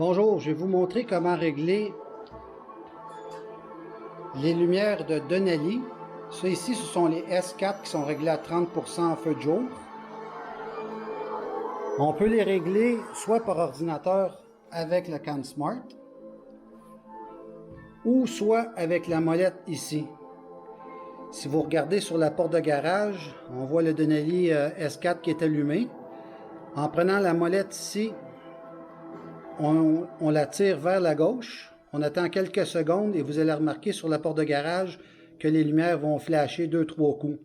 Bonjour, je vais vous montrer comment régler les lumières de Denali. Ça ici, ce sont les S4 qui sont réglés à 30% en feu de jour. On peut les régler soit par ordinateur avec le CanSmart ou soit avec la molette ici. Si vous regardez sur la porte de garage, on voit le Denali S4 qui est allumé. En prenant la molette ici, on la tire vers la gauche, on attend quelques secondes et vous allez remarquer sur la porte de garage que les lumières vont flasher 2-3 coups.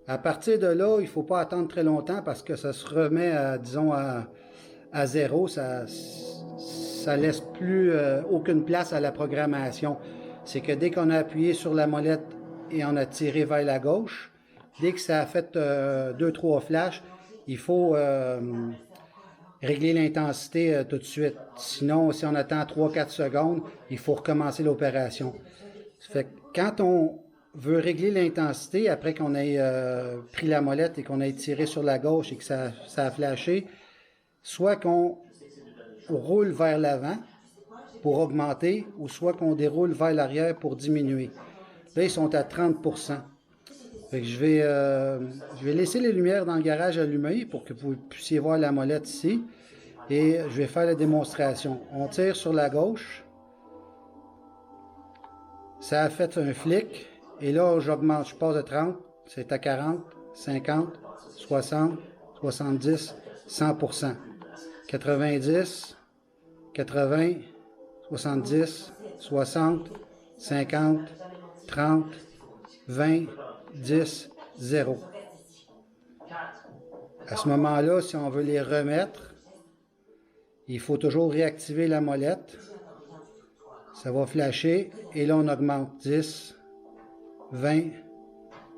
À partir de là, il ne faut pas attendre très longtemps parce que ça se remet à, disons, à zéro. Ça laisse plus aucune place à la programmation. C'est que dès qu'on a appuyé sur la molette et on a tiré vers la gauche, dès que ça a fait 2-3 flashs, il faut régler l'intensité tout de suite. Sinon, si on attend 3-4 secondes, il faut recommencer l'opération. Ça fait que quand on veut régler l'intensité, après qu'on ait pris la molette et qu'on ait tiré sur la gauche et que ça a flashé, soit qu'on roule vers l'avant pour augmenter, ou soit qu'on déroule vers l'arrière pour diminuer. Là, ils sont à 30%. Fait que je vais laisser les lumières dans le garage allumées pour que vous puissiez voir la molette ici. Et je vais faire la démonstration. On tire sur la gauche. Ça a fait un flic. Et là, j'augmente. Je passe de 30. C'est à 40, 50, 60, 70, 100%. 90, 80, 70, 60, 50, 30, 20, 10, 0. À ce moment-là, si on veut les remettre, il faut toujours réactiver la molette. Ça va flasher et là on augmente 10, 20,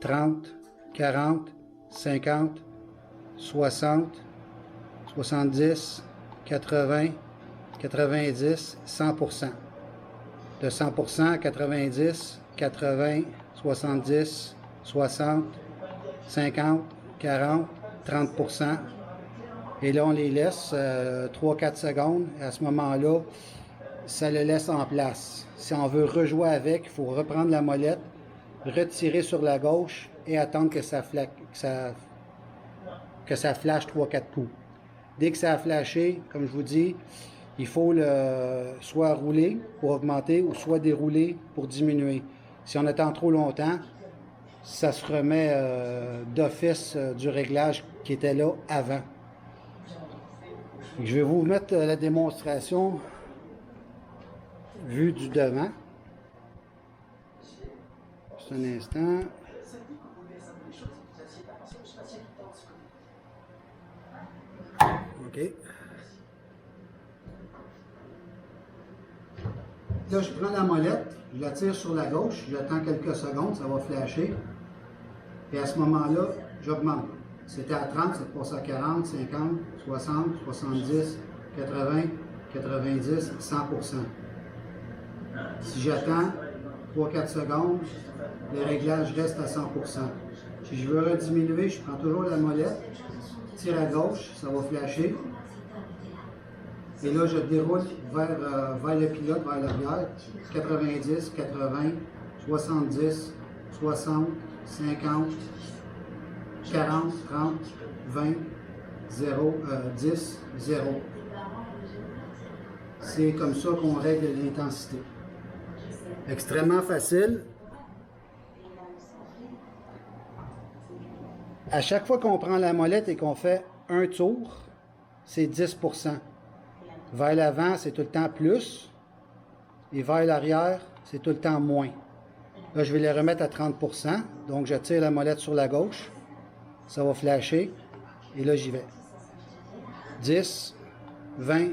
30, 40, 50, 60, 70, 80, 90, 100%. De 100% à 90, 80, 70, 60, 50, 40, 30%. Et là, on les laisse 3-4 secondes. À ce moment-là, ça le laisse en place. Si on veut rejouer avec, il faut reprendre la molette, retirer sur la gauche et attendre que ça flash 3-4 coups. Dès que ça a flashé, comme je vous dis, il faut soit rouler pour augmenter ou soit dérouler pour diminuer. Si on attend trop longtemps, ça se remet d'office du réglage qui était là avant. Je vais vous mettre la démonstration vue du devant. Juste un instant. OK. Là, je prends la molette, je la tire sur la gauche, j'attends quelques secondes, ça va flasher. Et à ce moment-là, j'augmente. C'était à 30, ça passe à 40, 50, 60, 70, 80, 90, 100%. Si j'attends 3-4 secondes, le réglage reste à 100%. Si je veux rediminuer, je prends toujours la molette, tire à gauche, ça va flasher. Et là, je déroule vers le pilote, vers l'arrière. 90, 80, 70, 60, 50, 40, 30, 20, 0, 10, 0. C'est comme ça qu'on règle l'intensité. Extrêmement facile. À chaque fois qu'on prend la molette et qu'on fait un tour, c'est 10%. Vers l'avant, c'est tout le temps plus. Et vers l'arrière, c'est tout le temps moins. Là, je vais les remettre à 30%. Donc, je tire la molette sur la gauche. Ça va flasher. Et là, j'y vais. 10, 20,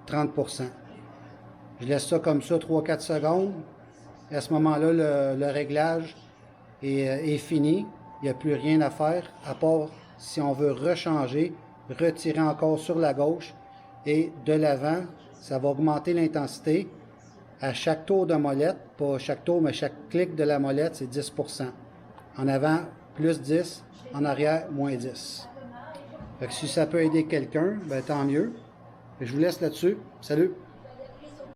30%. Je laisse ça comme ça 3-4 secondes. Et à ce moment-là, le réglage est fini. Il n'y a plus rien à faire, à part si on veut rechanger, retirer encore sur la gauche. Et de l'avant, ça va augmenter l'intensité. À chaque tour de molette, pas chaque tour, mais chaque clic de la molette, c'est 10%. En avant, plus 10. En arrière, moins 10. Fait que si ça peut aider quelqu'un, ben tant mieux. Je vous laisse là-dessus. Salut!